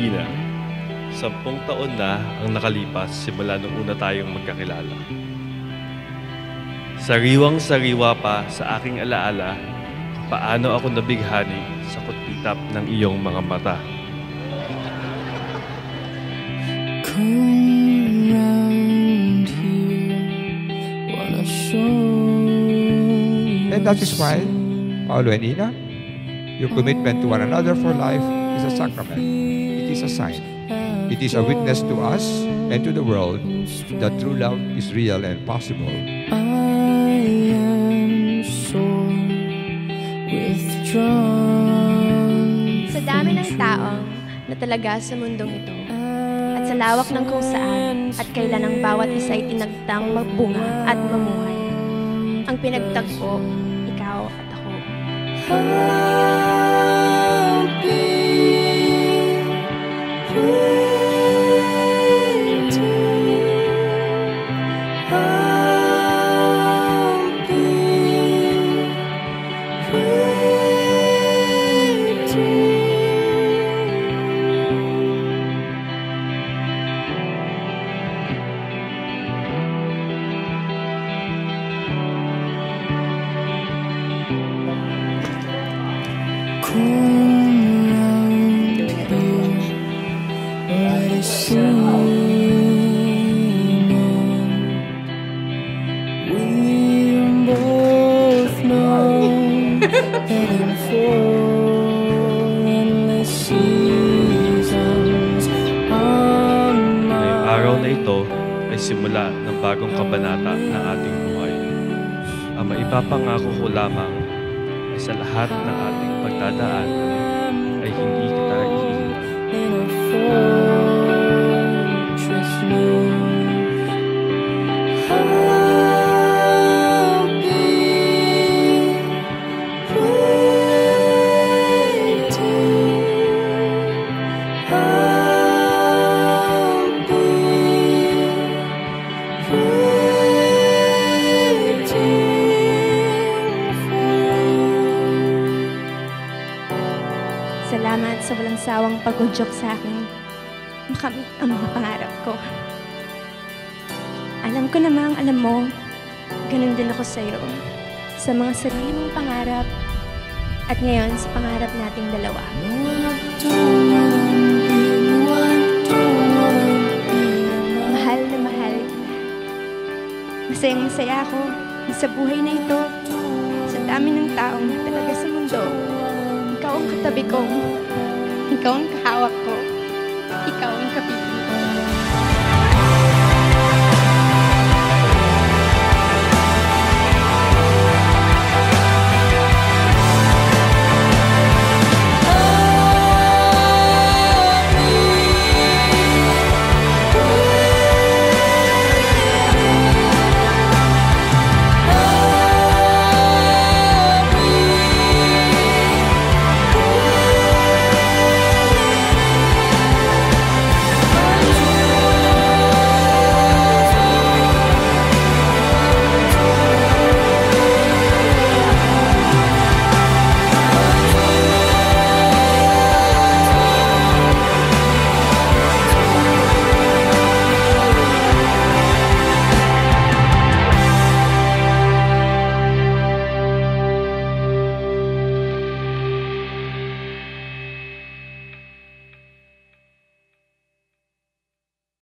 Ina, 10 taon na ang nakalipas simula nung una tayong magkakilala. Sariwang-sariwa pa sa aking alaala kung paano ako nabighani sa kutitap ng iyong mga mata. And that is why, Paolo and Ina, your commitment to one another for life is a sacrament. It is a sign. It is a witness to us and to the world that true love is real and possible. I am so withdrawn. Sa dami ng taong natalaga sa mundong ito, at sa lawak ng kung saan at kailan ang bawat isa ay tinagtang magbunga at mamuhay, ang pinagtagpo, ikaw at ako. I'll be waiting. I'll be Ngayong araw na ito ay simula ng bagong kabanata ng ating buhay. Ang maipapangako ko lamang ay sa lahat ng ating pagdadaan ay hindi kita iiwan. in a fortress new. I'll be waiting. I'll be waiting for you. Salamat sa walang sawang pag-udyok sa akin makamit ang mga pangarap ko. Alam ko namang alam mo, ganun din ako sa'yo. Sa mga sarili mong pangarap at ngayon sa pangarap nating dalawa. Mahal na mahal kita. Masayang masaya ako na sa buhay na ito, sa dami ng taong talaga sa mundo. Ikaw ang katabi ko, ikaw ang kahawak ko, ikaw ang kapiling ko.